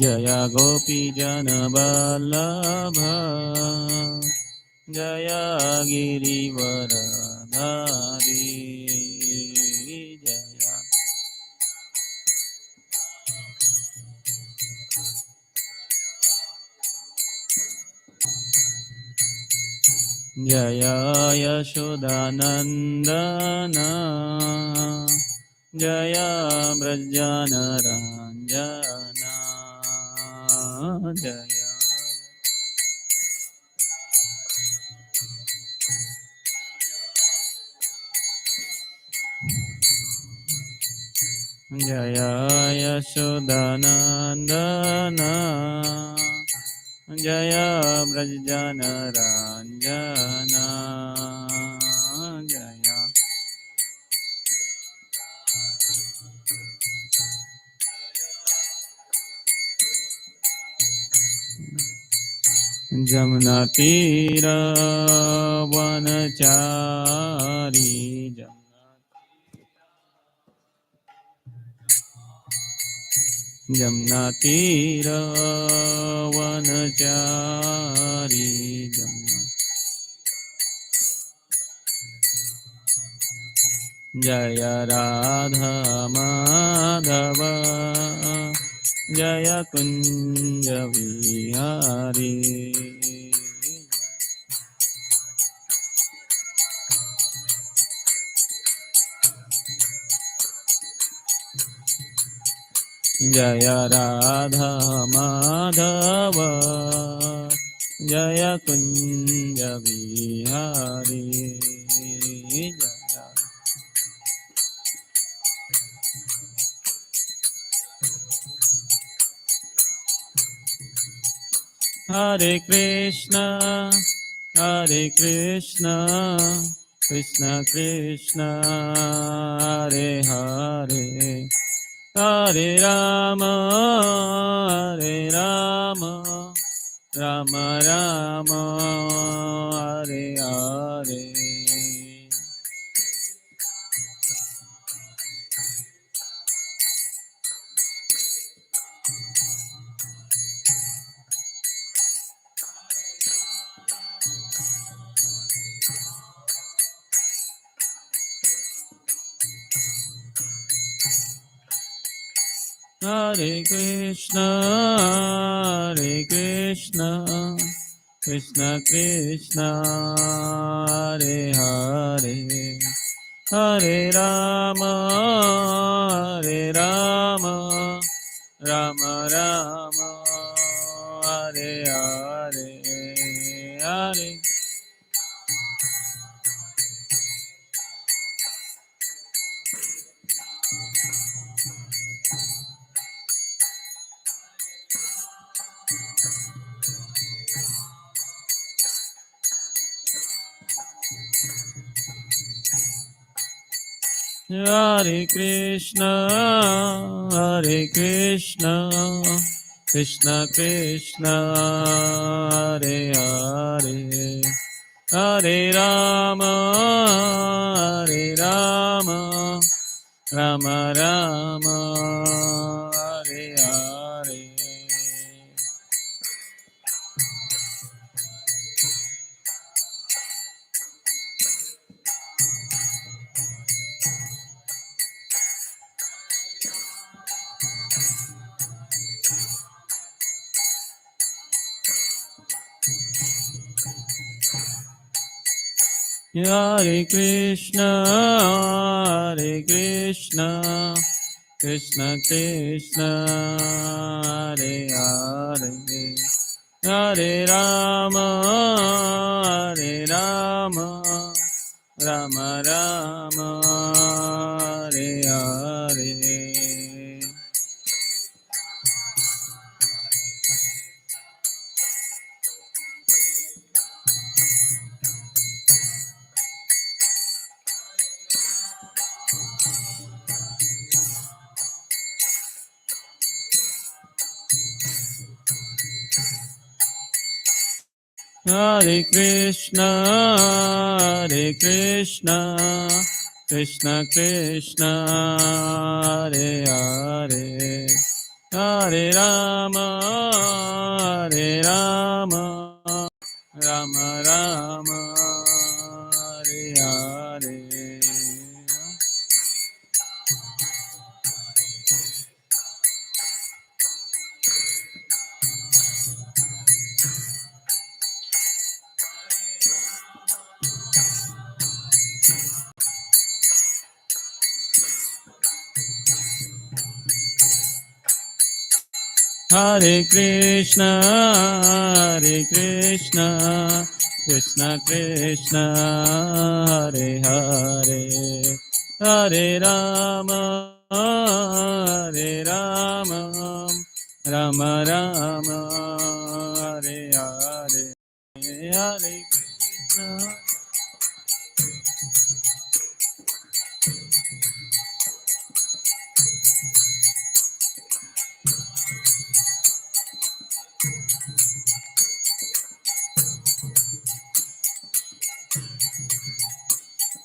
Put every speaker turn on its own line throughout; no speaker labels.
Jaya Gopi Jana Vallabha Jaya Girivardhari Jaya Jaya Yashodanandana Jaya Brajana Ranjana Jaya Jaya Yashodanandana Jaya Brajana Ranjana Jaya Jamna Tira Vanachari Jamna Tira Vanachari Jamna Jaya Radha Madhava Jaya Kunja Vihari Jaya Radha Madhava Jaya Kunja Vihari Jaya Hare Krishna Krishna Krishna Hare Hare Hare Rama Rama Rama Hare Hare Hare Krishna Krishna Krishna Hare Hare Hare Rama Rama Rama Hare Hare Hare Hare Krishna Krishna Krishna Hare Hare Hare Rama Rama Rama Hare Hare Hare Krishna Krishna Krishna Hare Hare Hare Rama Rama Rama Hare Hare Hare Krishna, Hare Krishna, Krishna Krishna, Hare Hare, Hare Rama, Hare Rama, Rama Rama, Hare Hare. Hare Krishna, Hare Krishna, Krishna Krishna, Hare Hare, Hare Rama, Hare Rama, Rama Rama, Hare Hare, Hare Krishna.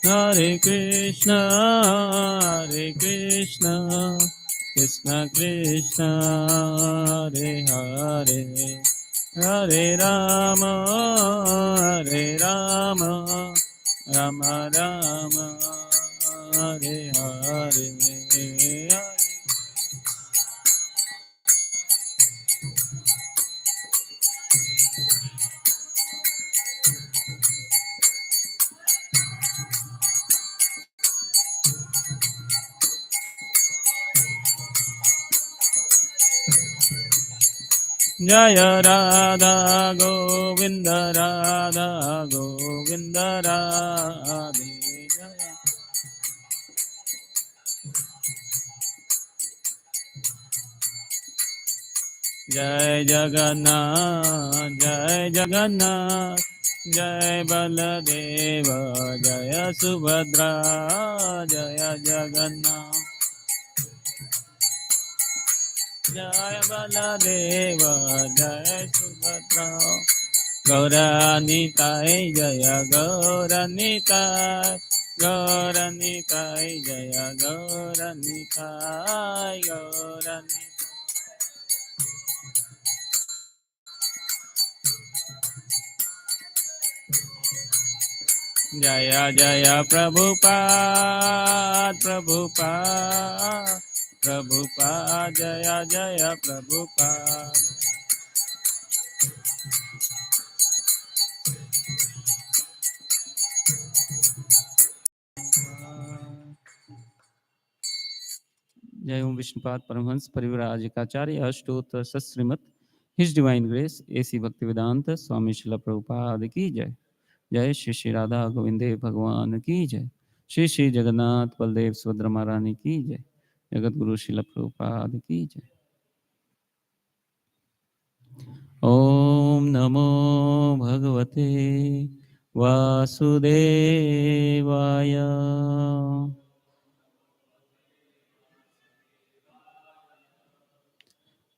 Hare Krishna, Hare Krishna, Krishna Krishna, Hare Hare, Hare Rama, Hare Rama, Rama Rama, Hare Hare. Jaya Radha Govinda Radha Govinda Radhe Jaya. Jai Jagannath, Jai Jagannath, Jai Baladeva, Jaya Subhadra, Jaya Jagannath, Jaya Baladeva, Jaya Subhadra, Gauranitai, Jaya Gauranitai, Gauranitai, Jaya Gauranitai, Gauranitai. Jaya Jaya Prabhupada, Prabhupada, Prabhupada, Jaya Jaya Prabhupada. Jai Om Vishnupad Paramhans Parivrajikacharya Ashtota Sasrimat His Divine Grace A.C. Bhaktivedanta Swami Srila Prabhupada ki Jai. Jai Shri Shri Radha Govinde Bhagwan ki Jai. Shri Shri Jagannath Baldev Subhadra Maharani ki Jai. Jagat Guru Srila Prabhupada ki Jai. Om Namo Bhagavate Vasudevaya.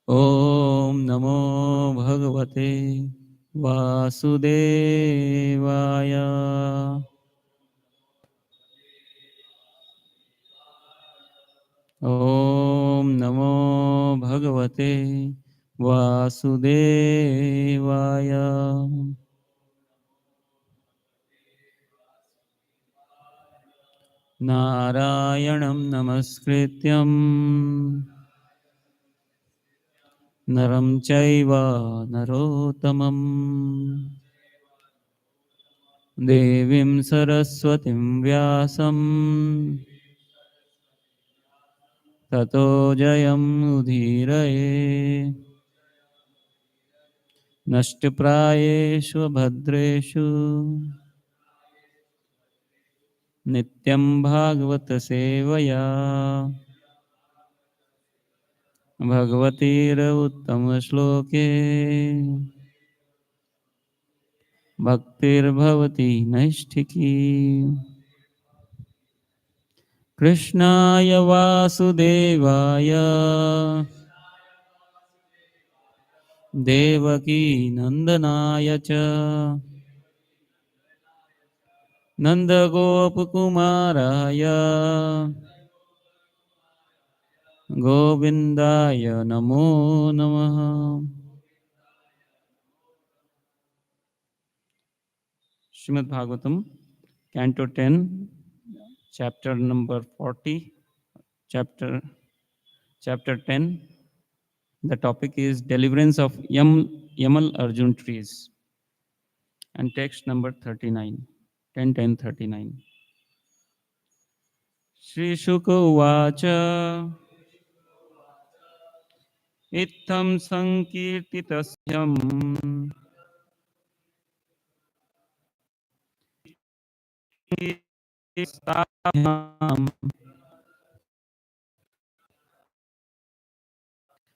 Om Namo Bhagavate Vasudevaya. Om Namo Bhagavate Vasudevaya. Narayanam Namaskrityam Naram Chaiva Narottamam Devim Saraswatim Vyasam Tato Jayam Udhiraye Nashtaprayeshu Bhadreshu Nityam Bhagavata Sevaya Bhagavatira Uttama Shloke Bhaktir Bhavati Naishtiki Krishnaya Vasudevaya Devaki नंदनाय च नन्दगोपकुमाराय गोविन्दाय नमो नमः। Srimad Bhagavatam, Canto 10, chapter number 40, chapter chapter 10. The topic is deliverance of Yamal Arjun trees, and text number 39, 10:10:39. Shri Shuka Uvacha Ittham Sankirtitasyam Istabhyam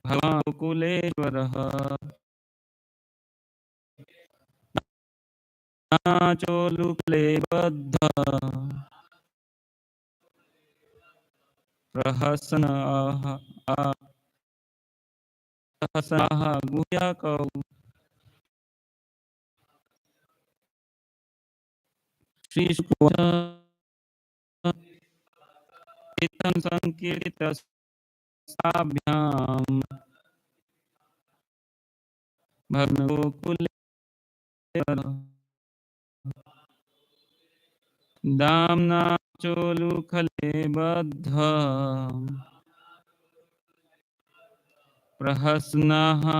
Bhagavan Kuleshwarah Nacholukle Baddha Prahasana Prahasana Guhyakau Shri Shuka Itam Sankirtitasabhyam Bhagavakule Damna Cholukhale Baddha Prahasnaha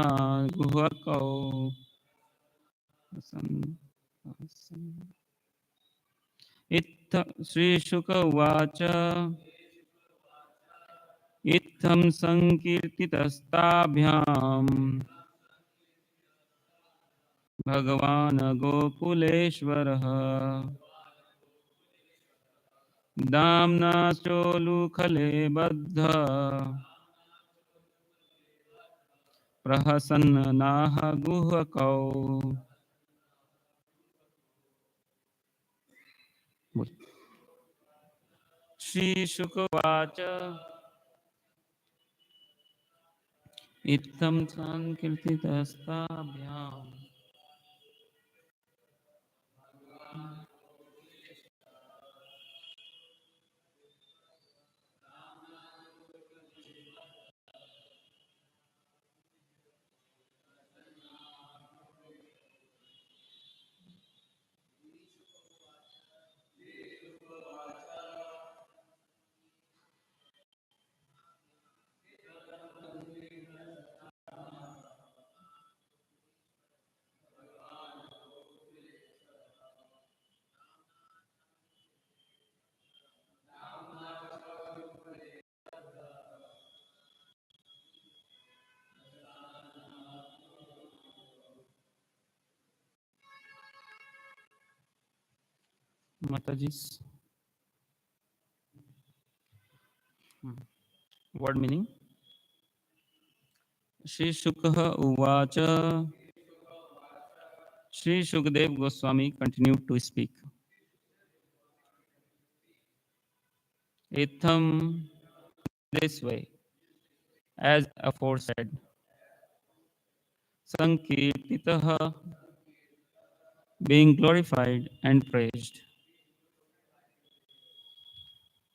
Guhakau Itta Sri Shuka Vacha Ittham Sankirtitastabhyam Bhagavan Gokuleshwarah Damna Cholukhale Baddha Prahasnaha Guhakau. Shri Shukavacha Ittam Sankirtitastabhyam. Mataji's word meaning. Shri Shukha Uvacha. Shri Shukdev Goswami continued to speak. Itham, this way, as aforesaid. Sankirtitaha, being glorified and praised.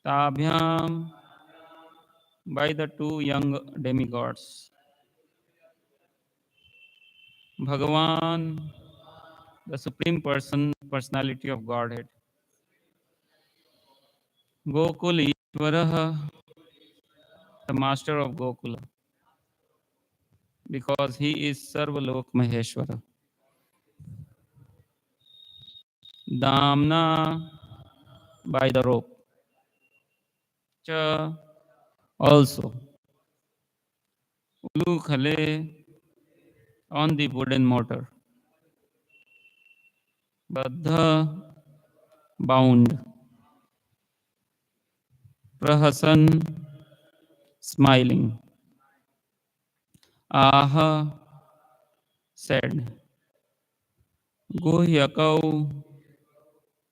Tabhyam, by the two young demigods. Bhagavan, the Supreme Personality of Godhead. Gokul Ishvaraha, the Master of Gokula, because he is Sarvalok Maheshwara. Damna, by the rope. Cha, also. Ulukhale, on the wooden mortar. Baddha, bound. Prahasan, smiling. Aha, said. Gohyakau,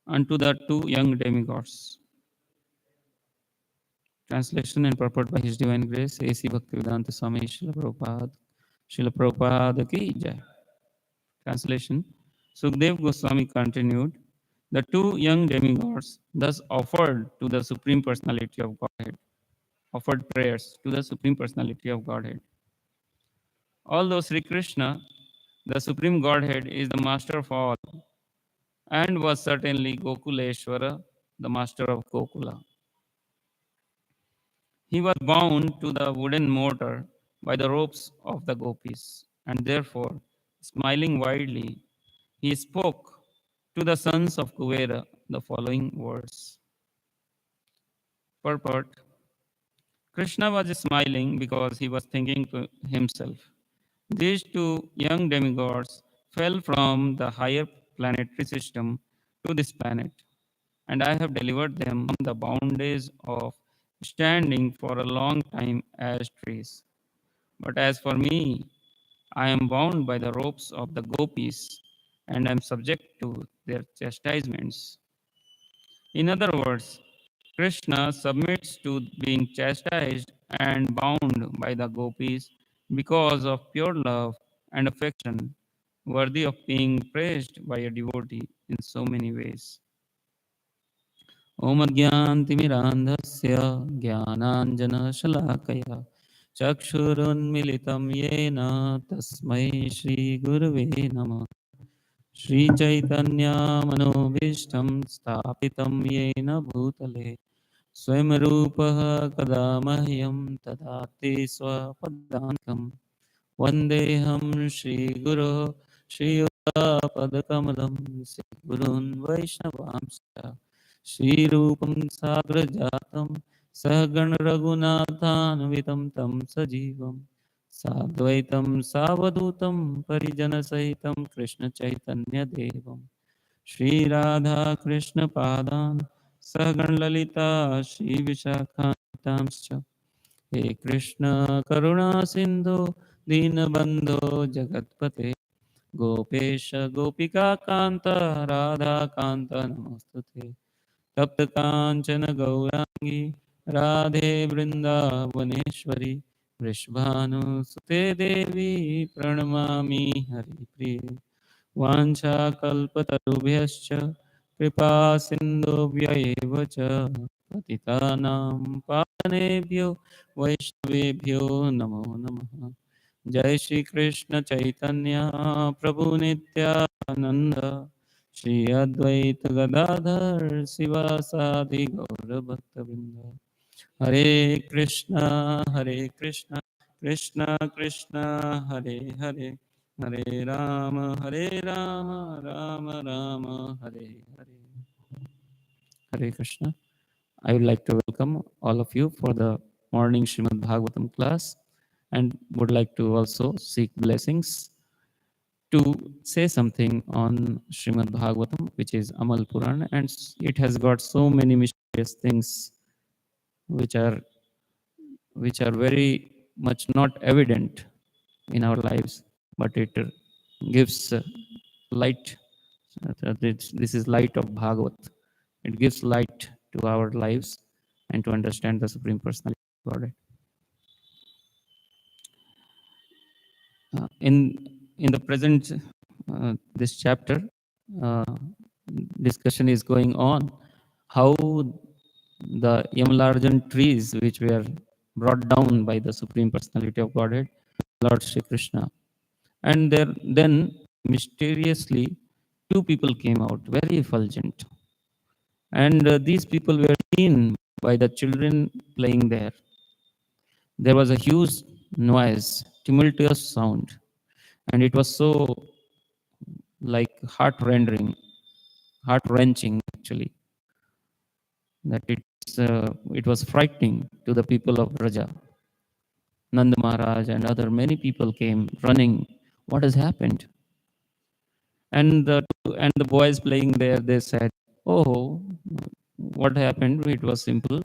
unto the two young demigods. Translation and purport by His Divine Grace, A.C. Bhaktivedanta Swami Srila Prabhupada, Srila Prabhupada ki jai. Translation. Sukdev Goswami continued, the two young demigods thus offered to the Supreme Personality of Godhead, offered prayers to the Supreme Personality of Godhead. Although Sri Krishna, the Supreme Godhead, is the master of all and was certainly Gokuleshwara, the master of Gokula. He was bound to the wooden mortar by the ropes of the gopis, and therefore, smiling widely, he spoke to the sons of Kuvera the following words. Purport. Krishna was smiling because he was thinking to himself, these two young demigods fell from the higher planetary system to this planet, and I have delivered them from the bondage of standing for a long time as trees. But as for me, I am bound by the ropes of the gopis and am subject to their chastisements. In other words, Krishna submits to being chastised and bound by the gopis because of pure love and affection, worthy of being praised by a devotee in so many ways. Om Agyantimirandhasya Jnananjanashalakaya Chakshurunmilitam Yena Tasmai Shri Gurave Namah Shri Chaitanya Manobishtam Stapitam Yena Bhutale Swayam Rupaha Kada Mahyam Tadati Swapadantam Vandeham Shri Guru Shri Padakamalam Shri Gurun Vaishnavamsya Shri Rupam Sagrajatam Sagan Raghunathanvitam Tam Sajivam Sadvaitam Savadutam Parijana Sahitam Krishna Chaitanya Devam Shri Radha Krishna Padan Sagan Lalita Shri Vishakhantamscha He Krishna Karuna Sindhu Dinabandho Jagatpate Gopesha Gopika Kanta Radha Kanta Namostute तप्त कांचन गौरांगी राधे वृंदावनेश्वरी वृषभानुसुते देवी प्रणमामि हरिप्रिये वाञ्छाकल्पतरुभ्यश्च कृपा सिन्धुभ्य एव च पतितानां पावनेभ्यो वैष्णवेभ्यो नमो नमः जय श्री कृष्ण चैतन्य प्रभु नित्यानंद श्री अद्वैत गदाधर शिवासादि गौर भक्तवृंद हरे Krishna Krishna Krishna Hare Hare Hare Ram Ram Ram Hare Hare Hare Krishna. I would like to welcome all of you for the morning Srimad Bhagavatam class and would like to also seek blessings to say something on Srimad Bhagavatam, which is Amal Puran, and it has got so many mysterious things which are very much not evident in our lives, but it gives light. This is light of Bhagavat. It gives light to our lives and to understand the Supreme Personality of Godhead. In the present this chapter, uh, discussion is going on how the Yamalarjan trees which were brought down by the Supreme Personality of Godhead, Lord Shri Krishna, and there then mysteriously two people came out very effulgent, and these people were seen by the children playing there. There was a huge noise, tumultuous sound, and it was so like heart wrenching actually, that it was frightening to the people of Raja. Nanda Maharaj and other many people came running. What has happened? And the boys playing there, they said, "Oh, what happened? It was simple.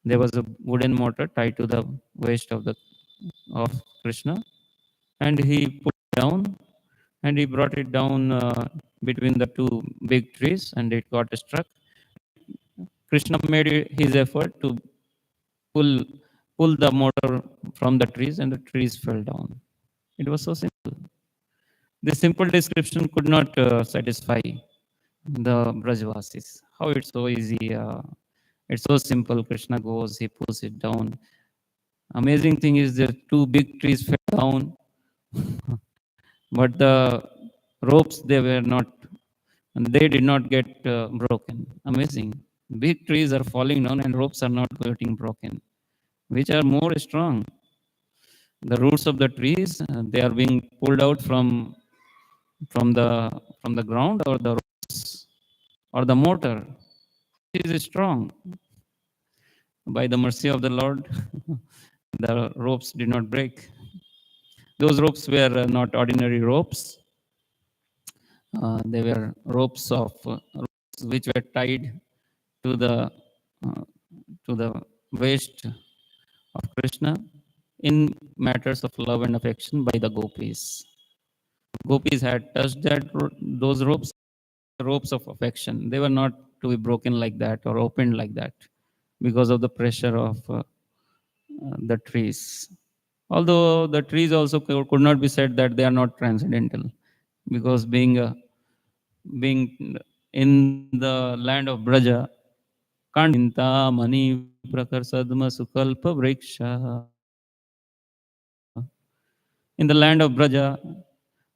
There was a wooden mortar tied to the waist of Krishna, and he put it down, and he brought it down between the two big trees, and it got struck. Krishna made his effort to pull pull the mortar from the trees, and the trees fell down. It was so simple. This simple description could not satisfy the Brajvasis. How it's so easy. It's so simple. Krishna goes, he pulls it down. Amazing thing is the two big trees fell down, but the ropes they were not, and they did not get broken. Amazing. Big trees are falling down and ropes are not getting broken. Which are more strong? The roots of the trees they are being pulled out from the from the ground, or the ropes or the motor. It is strong. By the mercy of the Lord, the ropes did not break. Those ropes were not ordinary ropes. They were ropes of ropes which were tied to uh, the waist of Krishna in matters of love and affection by the gopis. Gopis had touched those ropes of affection. They were not to be broken like that or opened like that because of the pressure of the trees. Although the trees also could not be said that they are not transcendental, because being in the land of Braja, Kantinta Mani Prakar Sadma Sukalpa Vriksha. In the land of Braja,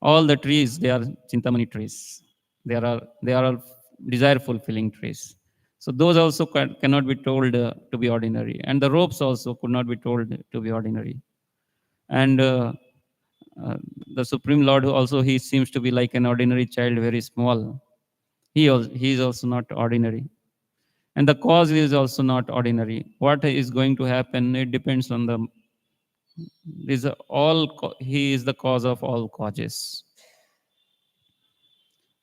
all the trees they are Chintamani trees. They are all desire fulfilling trees. So those also cannot be told to be ordinary, and the ropes also could not be told to be ordinary. And uh, the Supreme Lord also, he seems to be like an ordinary child, very small. He is also not ordinary, and the cause is also not ordinary. What is going to happen? It depends on the is he is the cause of all causes.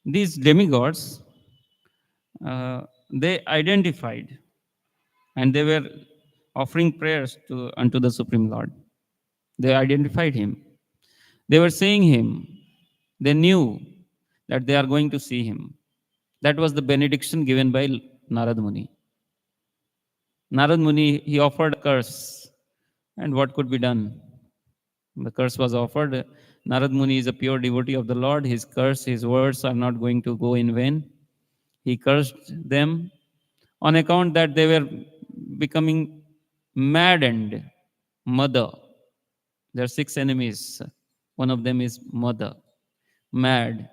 These demigods, they identified, and they were offering prayers to unto the Supreme Lord. They identified him. They were seeing him. They knew that they are going to see him. That was the benediction given by Narad Muni. Narad Muni, he offered a curse. And what could be done? The curse was offered. Narad Muni is a pure devotee of the Lord. His curse, his words are not going to go in vain. He cursed them on account that they were becoming maddened. Mother. There are six enemies. One of them is mother. Mad.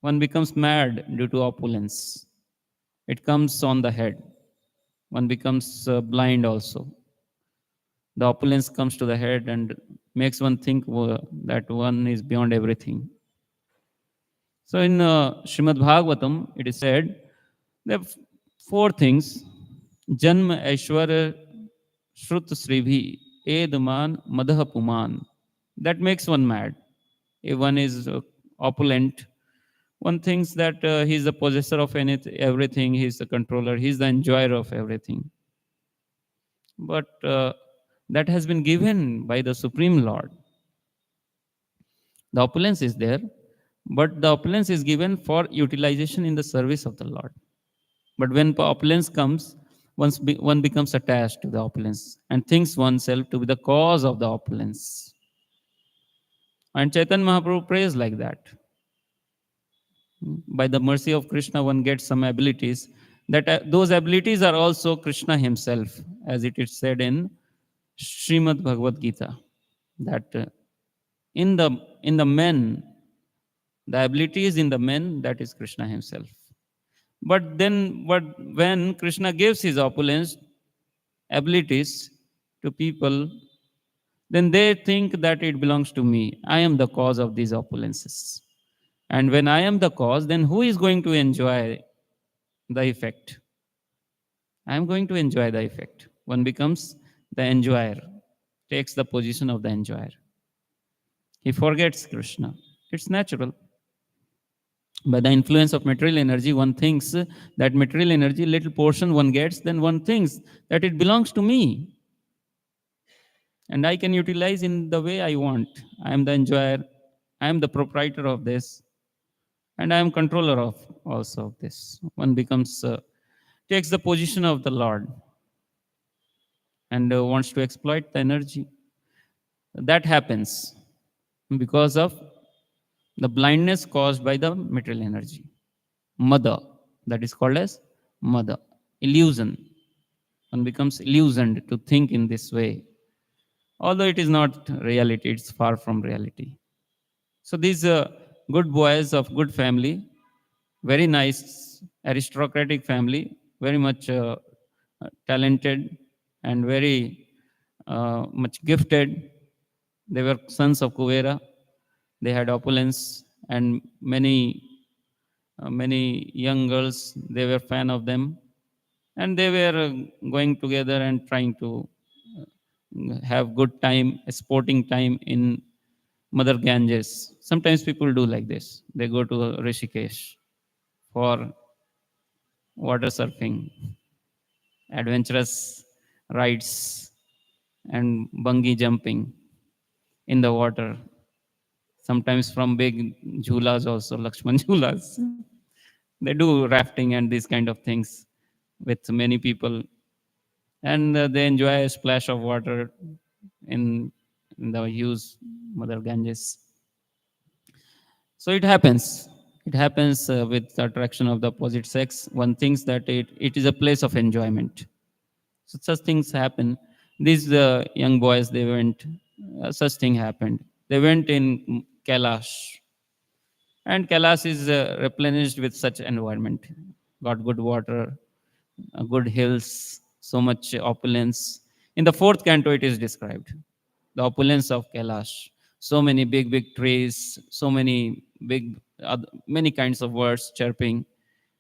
One becomes mad due to opulence. It comes on the head. One becomes blind also. The opulence comes to the head and makes one think that one is beyond everything. So in Srimad Bhagavatam, it is said there are four things: Janma Aishwarya Shrut Sribhi Edman Madha Puman. That makes one mad. If one is opulent, one thinks that he is the possessor of everything, he is the controller, he is the enjoyer of everything. But that has been given by the Supreme Lord. The opulence is there, but the opulence is given for utilization in the service of the Lord. But when opulence comes, one becomes attached to the opulence and thinks oneself to be the cause of the opulence. And Chaitanya Mahaprabhu prays like that. By the mercy of Krishna, one gets some abilities. That those abilities are also Krishna himself, as it is said in Srimad Bhagavad Gita. That in the men, the ability is in the men, that is Krishna himself. But then, when Krishna gives his opulence abilities to people, then they think that it belongs to me. I am the cause of these opulences. And when I am the cause, then who is going to enjoy the effect? I am going to enjoy the effect. One becomes the enjoyer, takes the position of the enjoyer. He forgets Krishna. It's natural. By the influence of material energy, one thinks that material energy, little portion one gets, then one thinks that it belongs to me. And I can utilize in the way I want. I am the enjoyer. I am the proprietor of this. And I am controller of also of this. One becomes, takes the position of the Lord and wants to exploit the energy. That happens. because of the blindness caused by the material energy. Mother, that is called as mother. Illusion. One becomes illusioned to think in this way. Although it is not reality, it's far from reality. So these good boys of good family, very nice aristocratic family, very much talented and very much gifted. They were sons of Kuvera. They had opulence and many young girls. They were fan of them, and they were going together and trying to have good time, sporting time in Mother Ganges. Sometimes people do like this. They go to Rishikesh for water surfing, adventurous rides, and bungee jumping in the water. Sometimes from big jhulas also, Lakshman jhulas. They do rafting and these kind of things with many people, and they enjoy a splash of water in, in the huge Mother Ganges. So it happens. It happens with the attraction of the opposite sex. One thinks that it is a place of enjoyment. So such things happen. These young boys, they went, such thing happened. They went in Kailash, and Kailash is replenished with such environment. Got good water, good hills, so much opulence. In the fourth canto, it is described the opulence of Kailash. So many big trees, so many many kinds of birds chirping,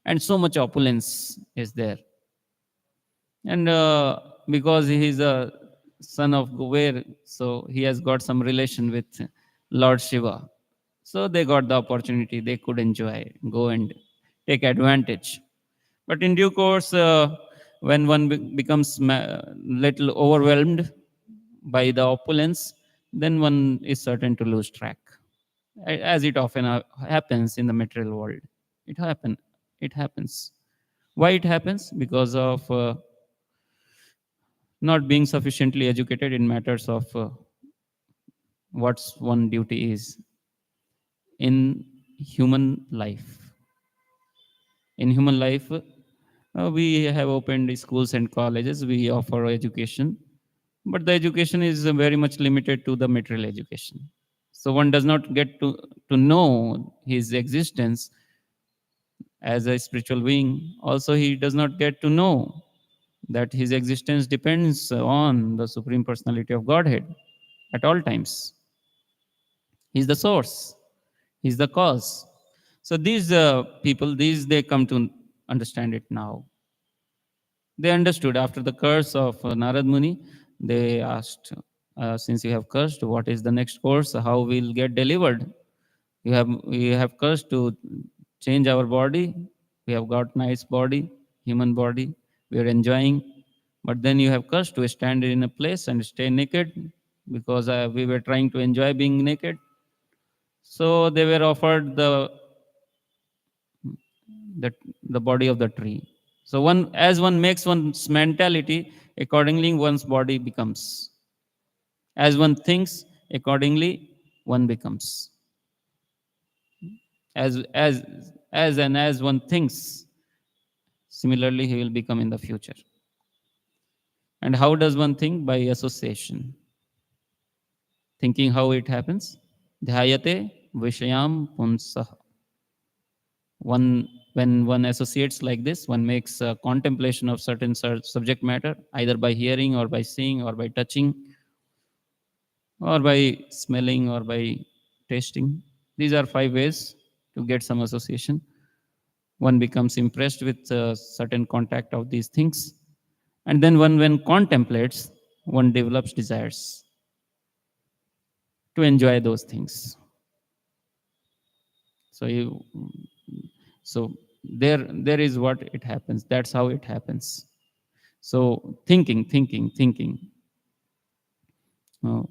and so much opulence is there. And because he is a son of Kuber, so he has got some relation with Lord Shiva. So they got the opportunity, they could enjoy, go and take advantage. But in due course, when one becomes little overwhelmed by the opulence, then one is certain to lose track, as it often happens in the material world. It happen. It happens. Why it happens? Because of not being sufficiently educated in matters of what's one duty is in human life. In human life, we have opened schools and colleges. We offer education, but the education is very much limited to the material education. So one does not get to know his existence as a spiritual being. Also, he does not get to know that his existence depends on the Supreme Personality of Godhead at all times. He's the source. He's the cause. So these people, these they come to understand it now. They understood after the curse of Narad Muni. They asked, "Since you have cursed, what is the next course? How we'll get delivered? You have cursed to change our body. We have got nice body, human body. We are enjoying, but then you have cursed to stand in a place and stay naked because we were trying to enjoy being naked." So they were offered the the body of the tree. So one, as one makes one's mentality, accordingly one's body becomes. As one thinks, accordingly one becomes. As one thinks, similarly he will become in the future. And how does one think? By association. Thinking, how it happens? Dhyayate vishayam punsah. One, when one associates like this, one makes a contemplation of certain subject matter, either by hearing or by seeing or by touching or by smelling or by tasting. These are 5 ways to get some association. One becomes impressed with certain contact of these things, and then one, when contemplates, one develops desires to enjoy those things. So you, so there is what it happens. That's how it happens. So thinking. Oh,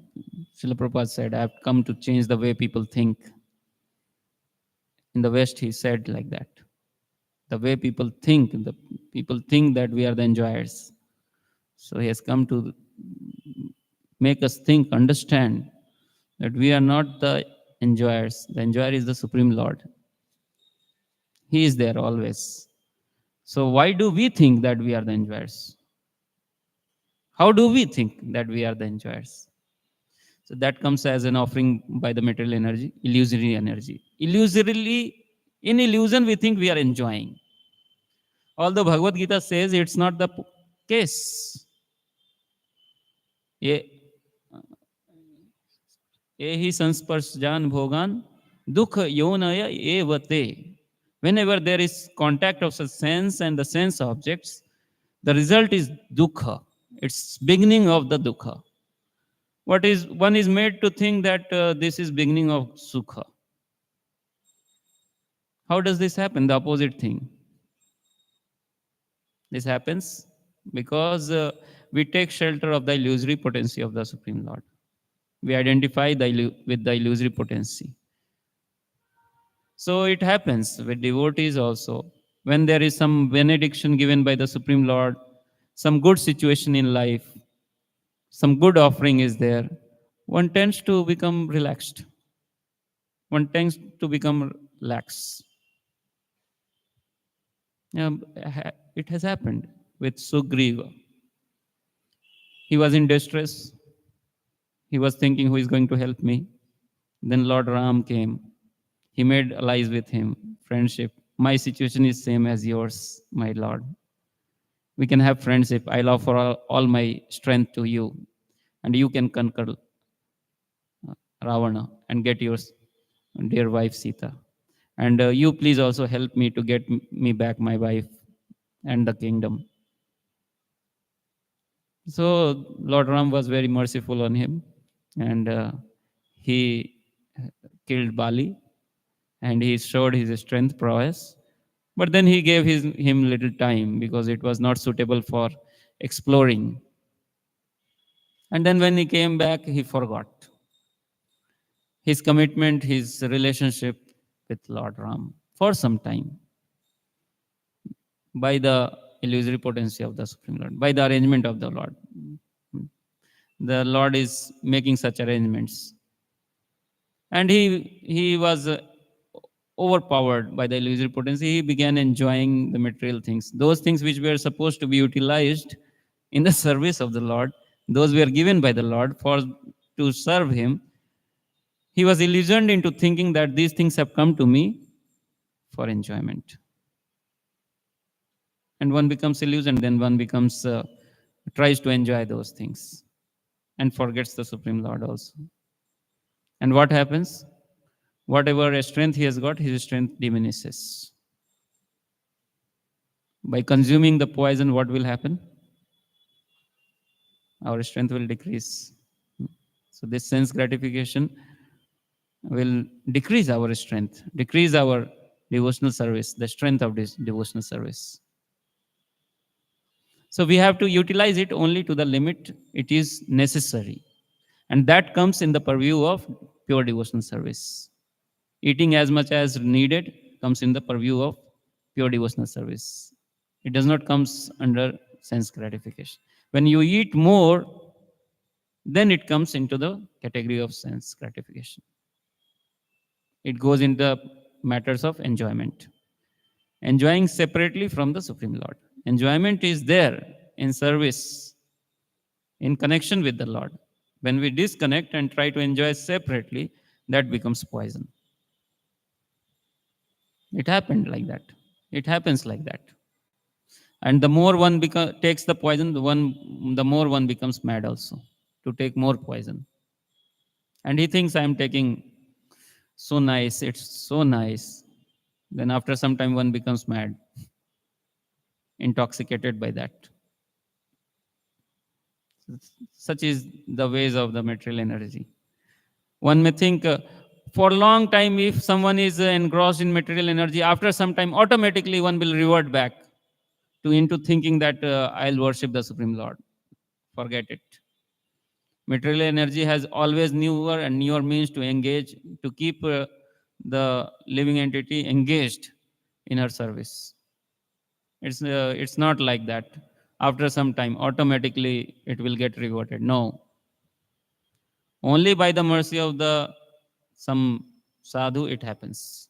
Srila Prabhupada said, "I have come to change the way people think." In the West, he said like that. The way the people think that we are the enjoyers. So he has come to make us think, understand that we are not the enjoyers. The enjoyer is the Supreme Lord. He is there always. So why do we think that we are the enjoyers? How do we think that we are the enjoyers? So that comes as an offering by the material energy, illusory energy. Illusorily, in illusion, we think we are enjoying. Although Bhagavad Gita says it's not the case. ये hi sansparsjan bhogan dukha yonaya evate. Whenever there is contact of the sense and the sense objects, the result is dukkha. It's beginning of the dukkha. What is one is made to think that this is beginning of sukha. How does this happen? The opposite thing. This happens because we take shelter of the illusory potency of the Supreme Lord. We identify with the illusory potency. So it happens with devotees also. When there is some benediction given by the Supreme Lord, some good situation in life, some good offering is there, one tends to become relaxed. One tends to become lax. It has happened with Sugriva. He was in distress. He was thinking, who is going to help me? Then Lord Ram came. He made allies with him, friendship. My situation is same as yours, my Lord. We can have friendship. I'll offer all my strength to you, and you can conquer Ravana and get your dear wife Sita. And you please also help me to get me back my wife and the kingdom. So Lord Ram was very merciful on him, and he killed Bali, and he showed his strength prowess. But then he gave him little time because it was not suitable for exploring. And then when he came back, he forgot his commitment, his relationship with Lord Ram for some time by the illusory potency of the Supreme Lord, by the arrangement of the Lord. The Lord is making such arrangements. And he was overpowered by the illusory potency. He began enjoying the material things. Those things which were supposed to be utilized in the service of the Lord, those were given by the Lord for to serve him. He was illusioned into thinking that these things have come to me for enjoyment. And one becomes illusioned, then one becomes tries to enjoy those things and forgets the Supreme Lord also. And what happens? Whatever strength he has got, his strength diminishes. By consuming the poison, what will happen? Our strength will decrease. So this sense gratification will decrease our strength, decrease our devotional service, the strength of this devotional service. So we have to utilize it only to the limit it is necessary. And that comes in the purview of pure devotional service. Eating as much as needed comes in the purview of pure devotional service. It does not comes under sense gratification. When you eat more, then it comes into the category of sense gratification. It goes into matters of enjoyment. Enjoying separately from the Supreme Lord. Enjoyment is there in service, in connection with the Lord. When we disconnect and try to enjoy separately, that becomes poison. It happened like that. It happens like that. And the more one takes the poison, the more one becomes mad also to take more poison. And he thinks I am taking so nice, it's so nice. Then after some time, one becomes mad, intoxicated by that. Such is the ways of the material energy. One may think for a long time, if someone is engrossed in material energy, after some time, automatically one will revert back to into thinking that I'll worship the Supreme Lord. Forget it. Material energy has always newer and newer means to engage, to keep the living entity engaged in her service. It's not like that. After some time, automatically it will get reverted. No. Only by the mercy of the some sadhu it happens.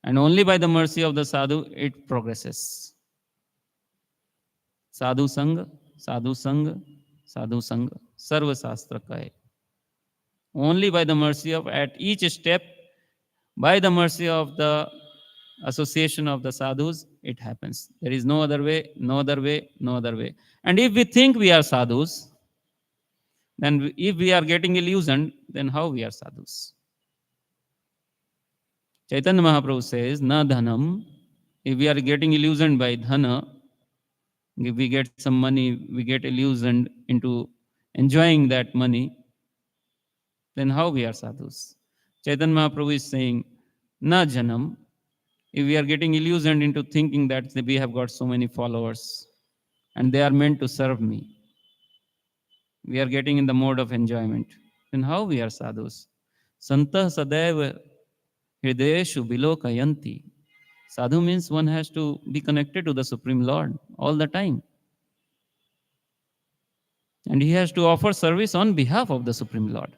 And only by the mercy of the sadhu it progresses. Sadhu Sangha, Sadhu Sangha, Sadhu Sangha, Sarva Shastra Kahe. Only by the mercy of, at each step, by the mercy of the association of the sadhus, it happens. There is no other way, no other way, no other way. And if we think we are sadhus, then if we are getting illusioned, then how we are sadhus? Chaitanya Mahaprabhu says, Na dhanam, if we are getting illusioned by dhana, if we get some money, we get illusioned into enjoying that money, then how we are sadhus? Chaitanya Mahaprabhu is saying, Na janam, if we are getting illusioned into thinking that we have got so many followers and they are meant to serve me, we are getting in the mode of enjoyment, then how we are sadhus? Santah sadaiva hridayeshu bilokayanti. Sadhu means one has to be connected to the Supreme Lord all the time. And he has to offer service on behalf of the Supreme Lord.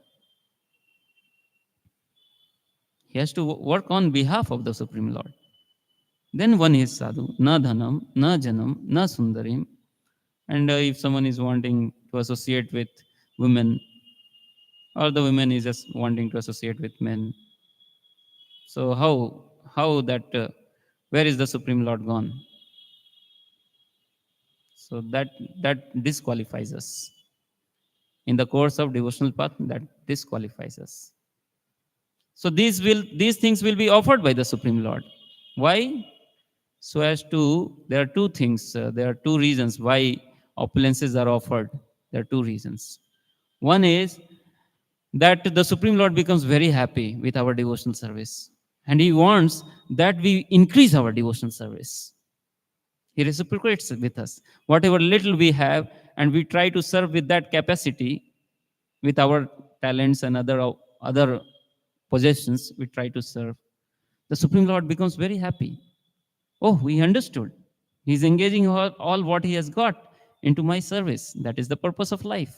He has to work on behalf of the Supreme Lord. Then one is sadhu, na dhanam, na janam, na sundarim. And if someone is wanting to associate with women, or the women is just wanting to associate with men, so how that where is the Supreme Lord gone? So that disqualifies us. In the course of devotional path, that disqualifies us. So these things will be offered by the Supreme Lord. Why? So as to, there are two things, there are two reasons why opulences are offered. There are two reasons. One is that the Supreme Lord becomes very happy with our devotional service. And he wants that we increase our devotional service. He reciprocates with us. Whatever little we have, and we try to serve with that capacity, with our talents and other possessions, we try to serve. The Supreme Lord becomes very happy. Oh, he understood. He's engaging all what he has got into my service. That is the purpose of life.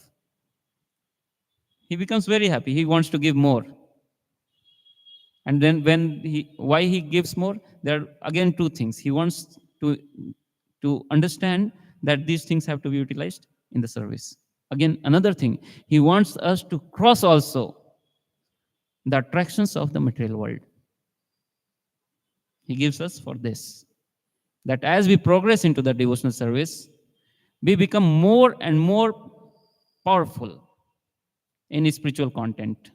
He becomes very happy. He wants to give more. And then why he gives more? There are again two things. He wants to understand that these things have to be utilized in the service. Again, another thing, he wants us to cross also the attractions of the material world. He gives us for this, that as we progress into the devotional service, we become more and more powerful in spiritual content.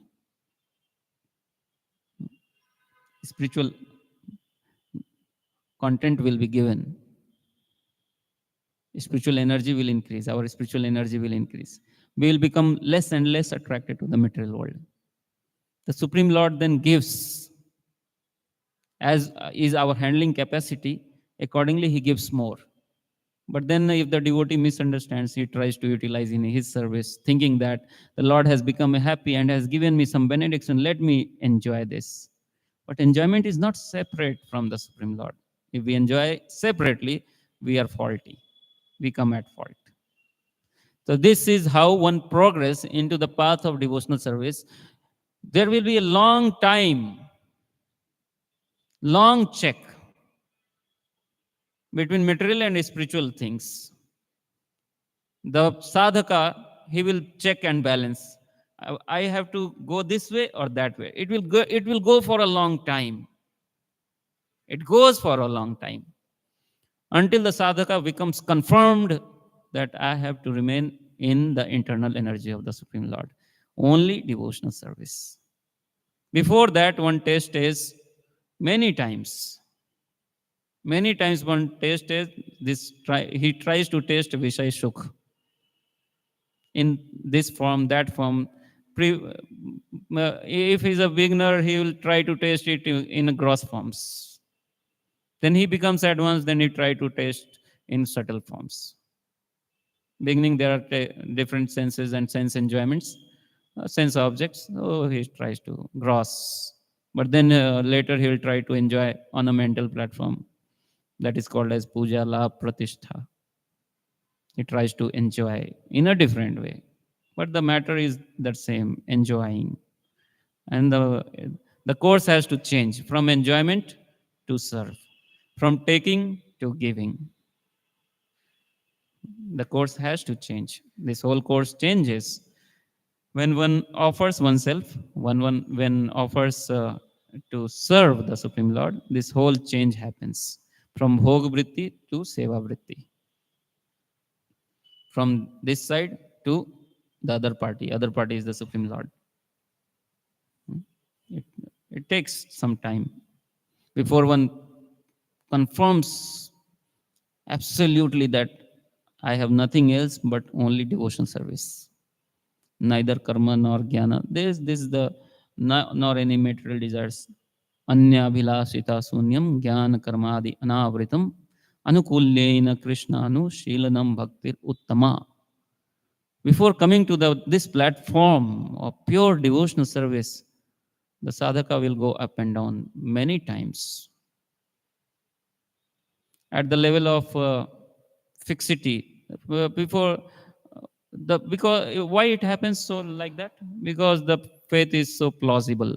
Spiritual content will be given. Spiritual energy will increase. Our spiritual energy will increase. We will become less and less attracted to the material world. The Supreme Lord then gives, as is our handling capacity, accordingly he gives more. But then if the devotee misunderstands, he tries to utilize in his service, thinking that the Lord has become happy and has given me some benediction, let me enjoy this. But enjoyment is not separate from the Supreme Lord. If we enjoy separately, we are faulty. We come at fault. So this is how one progress into the path of devotional service. There will be a long time, long check between material and spiritual things. The sadhaka, he will check and balance. I have to go this way or that way. It will go for a long time. It goes for a long time, until the sadhaka becomes confirmed that I have to remain in the internal energy of the Supreme Lord. Only devotional service. Before that, one test is many times. Many times one test is this. He tries to test Vishay Sukh in this form, that form. If he's a beginner, he will try to test it in gross forms. Then he becomes advanced, then he try to test in subtle forms. Beginning, there are different senses and sense enjoyments, sense objects. Oh, he tries to gross. But then later he will try to enjoy on a mental platform. That is called as puja, la, pratishtha. He tries to enjoy in a different way. But the matter is that same, enjoying. And the course has to change from enjoyment to serve, from taking to giving. The course has to change. This whole course changes when one offers oneself, when offers to serve the Supreme Lord. This whole change happens from bhog vritti to seva vritti, from this side to the other party. Other party is the Supreme Lord. It, it takes some time before one confirms absolutely that I have nothing else but only devotion service. Neither karma nor jnana. This is the nor any material desires. Anya bhilasita sunyam jnana karmadi anavritam anukulyena krishnanu shilanam bhaktir uttama. Before coming to this platform of pure devotional service, the sadhaka will go up and down many times. At the level of fixity, before the because why it happens so like that? Because the faith is so plausible.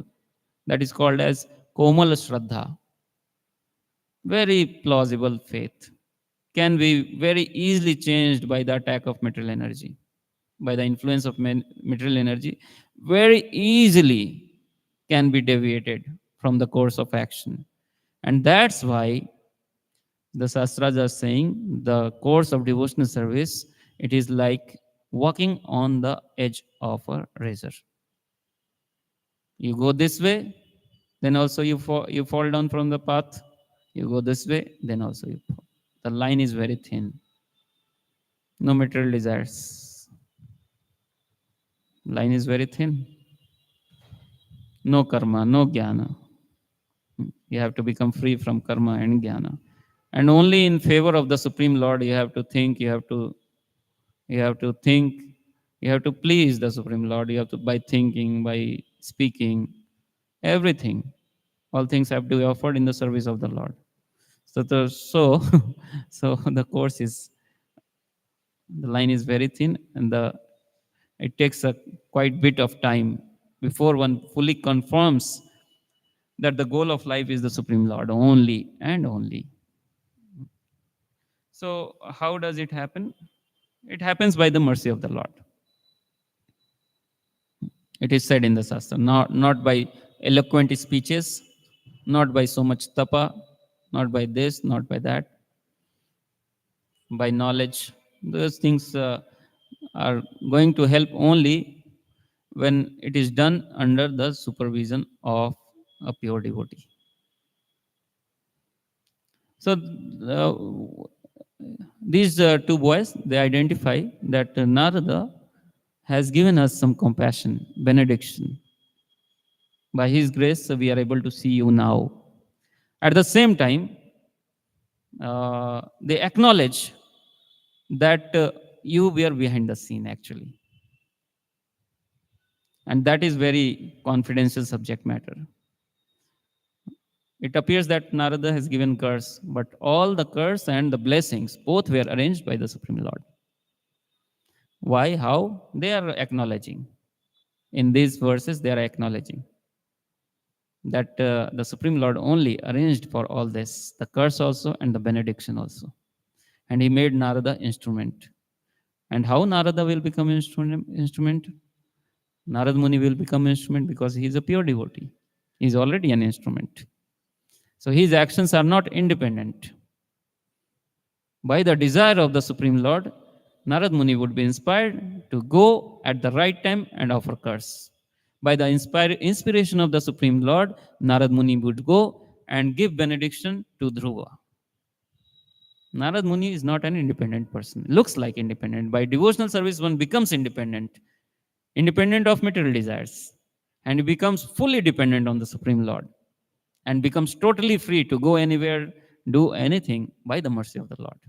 That is called as komal shraddha. Very plausible faith can be very easily changed by the attack of material energy, by the influence of material energy, very easily can be deviated from the course of action. And that's why the Shastras are saying the course of devotional service, it is like walking on the edge of a razor. You go this way, then also you fall down from the path. You go this way, then also you fall. The line is very thin. No material desires. Line is very thin. No karma, no jnana. You have to become free from karma and jnana. And only in favor of the Supreme Lord you have to think, you have to think, you have to please the Supreme Lord. You have to, by thinking, by speaking, everything. All things have to be offered in the service of the Lord. So so the course is, the line is very thin, and it takes a quite bit of time before one fully confirms that the goal of life is the Supreme Lord only and only. So how does it happen? It happens by the mercy of the Lord. It is said in the Shastra, not by eloquent speeches, not by so much tapa, not by this, not by that, by knowledge. Those things are going to help only when it is done under the supervision of a pure devotee. So these two boys, they identify that Narada has given us some compassion, benediction. By his grace, we are able to see you now. At the same time, they acknowledge that you were behind the scene actually. And that is very confidential subject matter. It appears that Narada has given curse, but all the curse and the blessings both were arranged by the Supreme Lord. Why? How? They are acknowledging. In these verses, they are acknowledging that the Supreme Lord only arranged for all this, the curse also and the benediction also. And he made Narada instrument. And how Narada will become instrument? Narad Muni will become instrument because he is a pure devotee. He is already an instrument. So his actions are not independent. By the desire of the Supreme Lord, Narad Muni would be inspired to go at the right time and offer curse. By the inspiration of the Supreme Lord, Narad Muni would go and give benediction to Dhruva. Narad Muni is not an independent person. Looks like independent. By devotional service, one becomes independent. Independent of material desires. And he becomes fully dependent on the Supreme Lord. And becomes totally free to go anywhere, do anything by the mercy of the Lord.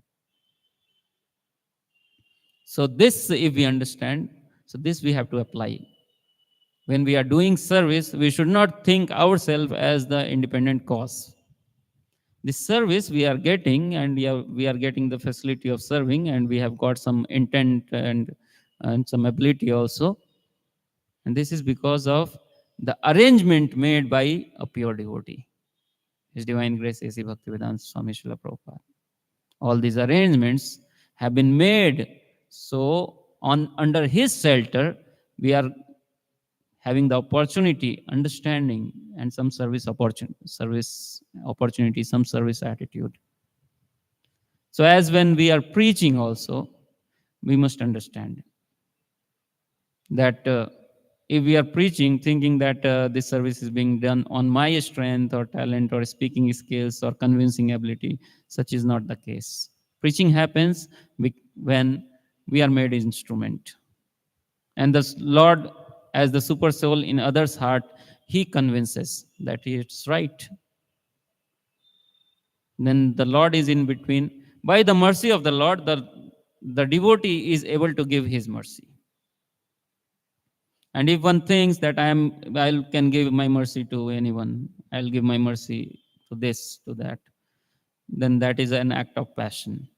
So this, if we understand, so this we have to apply. When we are doing service, we should not think ourselves as the independent cause. This service we are getting, and we are getting the facility of serving, and we have got some intent and and some ability also. And this is because of the arrangement made by a pure devotee. His Divine Grace A.C. Bhaktivedanta Swami Srila Prabhupada. All these arrangements have been made so on under his shelter we are having the opportunity, understanding, and some service opportunity, some service attitude. So as when we are preaching also, we must understand that if we are preaching thinking that this service is being done on my strength or talent or speaking skills or convincing ability, such is not the case. Preaching happens when we are made instrument. And the Lord, as the super soul in others' heart, he convinces that it's right. Then the Lord is in between. By the mercy of the Lord, the devotee is able to give his mercy. And if one thinks that I can give my mercy to anyone, I'll give my mercy to this, to that, then that is an act of passion.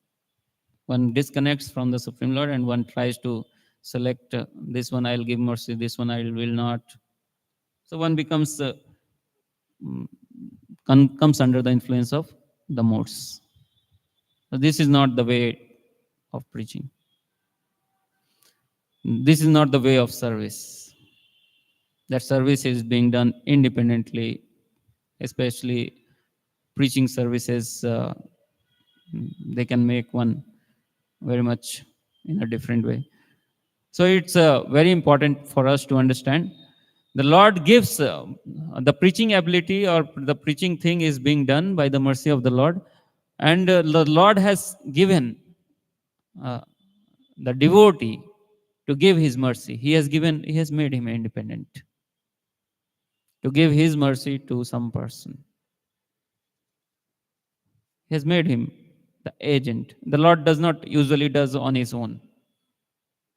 One disconnects from the Supreme Lord and one tries to select this one I'll give mercy, this one I will not. So one becomes mm, comes under the influence of the modes. So this is not the way of preaching. This is not the way of service. That service is being done independently, especially preaching services. They can make one very much in a different way. So it's very important for us to understand. The Lord gives the preaching ability or the preaching thing is being done by the mercy of the Lord. And the Lord has given uh, the devotee to give his mercy. He has made him independent to give his mercy to some person. He has made him the agent. The Lord does not usually does on his own,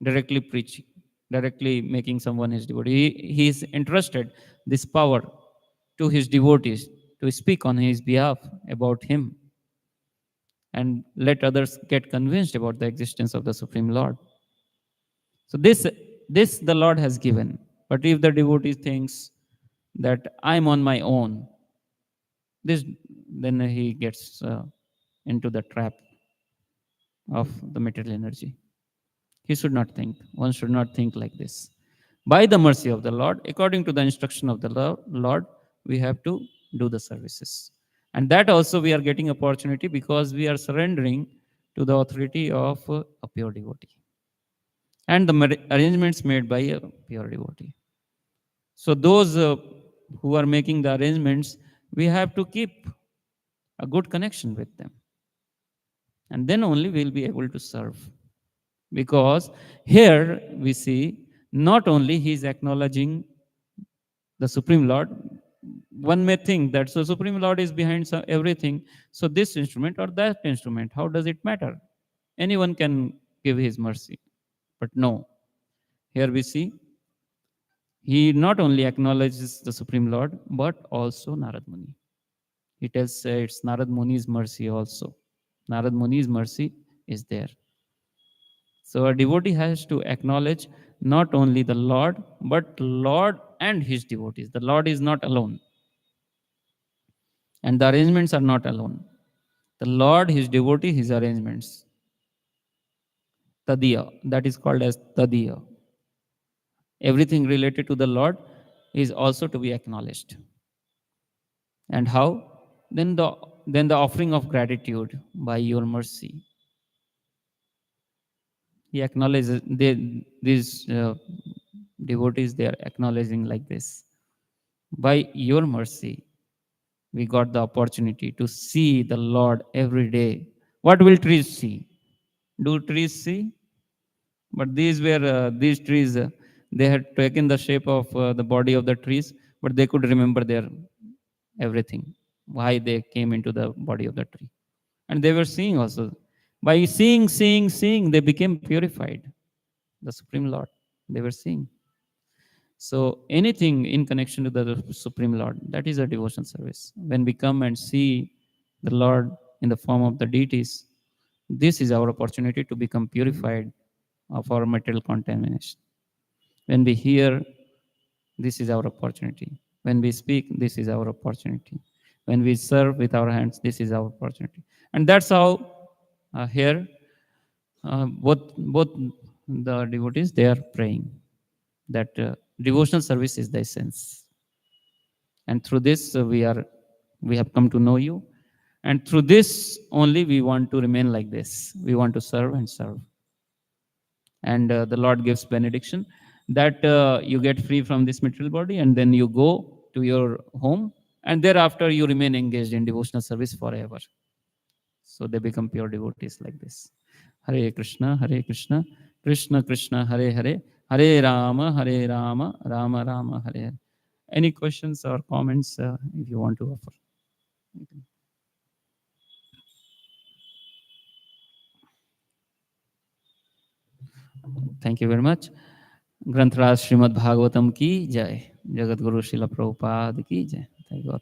directly preaching, directly making someone his devotee. He is entrusted this power to his devotees to speak on his behalf about him and let others get convinced about the existence of the Supreme Lord. So this the Lord has given. But if the devotee thinks that I'm on my own, this then he gets into the trap of the material energy. He should not think. One should not think like this. By the mercy of the Lord, according to the instruction of the Lord, we have to do the services. And that also we are getting opportunity because we are surrendering to the authority of a pure devotee. And the arrangements made by a pure devotee. So those who are making the arrangements, we have to keep a good connection with them. And then only we'll be able to serve. Because here we see not only he is acknowledging the Supreme Lord, one may think that so Supreme Lord is behind everything. So this instrument or that instrument, how does it matter? Anyone can give his mercy. But no. Here we see he not only acknowledges the Supreme Lord, but also Narad Muni. He tells it's Narad Muni's mercy also. Narad Muni's mercy is there. So a devotee has to acknowledge not only the Lord, but Lord and his devotees. The Lord is not alone. And the arrangements are not alone. The Lord, his devotee, his arrangements. Tadiya, that is called as Tadiya. Everything related to the Lord is also to be acknowledged. And how? Then the offering of gratitude by your mercy. He acknowledges these devotees, they are acknowledging like this. By your mercy, we got the opportunity to see the Lord every day. What will trees see? Do trees see? But these trees, they had taken the shape of the body of the trees, but they could remember their everything, why they came into the body of the tree. And they were seeing also. By seeing, they became purified. The Supreme Lord, they were seeing. So anything in connection to the Supreme Lord, that is a devotion service. When we come and see the Lord in the form of the deities, this is our opportunity to become purified of our material contamination. When we hear, this is our opportunity. When we speak, this is our opportunity. When we serve with our hands, this is our opportunity. And that's how here both the devotees, they are praying that devotional service is the essence. And through this, we have come to know you. And through this only we want to remain like this. We want to serve and serve. And the Lord gives benediction that you get free from this material body, and then you go to your home, and thereafter you remain engaged in devotional service forever. So they become pure devotees like this. Hare Krishna, Krishna Krishna, Hare Hare, Hare Rama, Rama Rama, Hare Hare. Any questions or comments if you want to offer? Thank you very much. ग्रंथराज Shrimad Bhagavatam की जय, जगत गुरु श्रील प्रभुपाद की जय। Thank you.